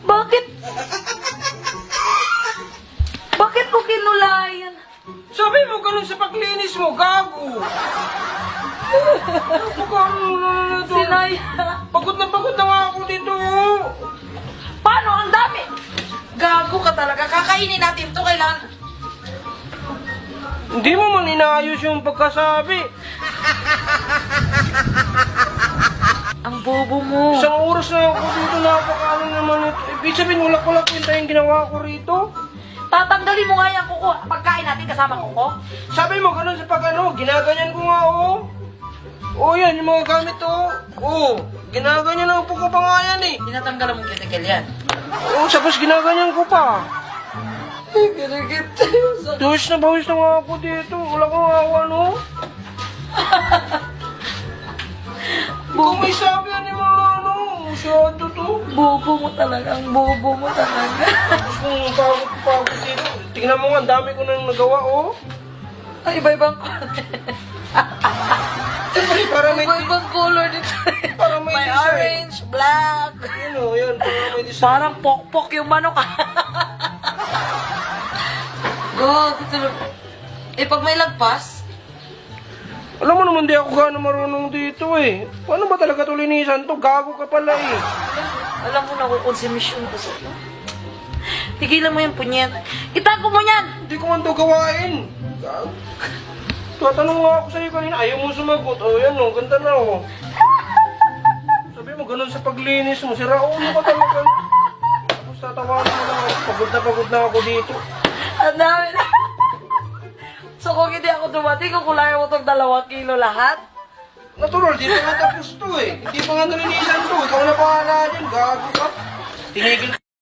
Bakit? Bakit mo kinulayan? Sabi mo ganun sa paglinis mo, gago. Sinay. Pagod na nga ako dito. Paano? Ang dami! Gago ka talaga. Kakainin natin to. Kailangan... Hindi mo man inaayos yung pagkasabi. Ang bobo mo. Isang oras na ako dito, napakaano naman ito. Ibig sabihin, wala ko lang kwenta yung ginawa ko rito. Tatanggalin mo nga yung kuko. Pagkain natin kasama kuko. Sabi mo ganun sa pag-ano, ginaganyan ko nga, oh. Oh, yan, yung mga gamit, oh. Oh, ginaganyan ang puko pa nga yan, eh. Tinatanggalan mong kitikel yan. Oh, tapos ginaganyan ko pa. Kinigit. Bawis na nga ako dito. Wala ko nga ako, ano. Kung may sabi yan, yung mga ano, masyado to. Bobo mo talaga. Ang bobo mo talaga. Tapos kung pagod dito, tingnan mo nga, ang dami ko nang nagawa, oh. Ay, iba-ibang Siyempre, para may... iba-ibang color dito. Para may May design. orange, black. Yun, oh, yun, para may design. Parang pokpok yung manok. Go, tutulog. Eh, pag may lagpas, Alam mo naman, di ako gano'ng marunong dito, eh. Paano ba talaga ito linisan to? Gago ka pala, eh. alam mo na kukonsumisyon ko sa'yo. Tigilan mo yung punyet. Itago mo yan! Hindi ko man ito gawain. Gago. Tatanong nga ako sa'yo kanina, ayaw mo sumagot. Oh, yan, oh, ganda na, oh. Sabi mo, ganun sa paglinis mo, sira ulo ka talaga. Tapos tatawanan mo na ako. Pagod na ako dito. Ang dami na. So kung hindi ako dumating, kukulayan mo itong 2 kilo lahat. Natural, di pa nga tapos to, eh. Hindi pa nga nalinisan to. Ikaw na bahala dyan, gago ka. Tinigil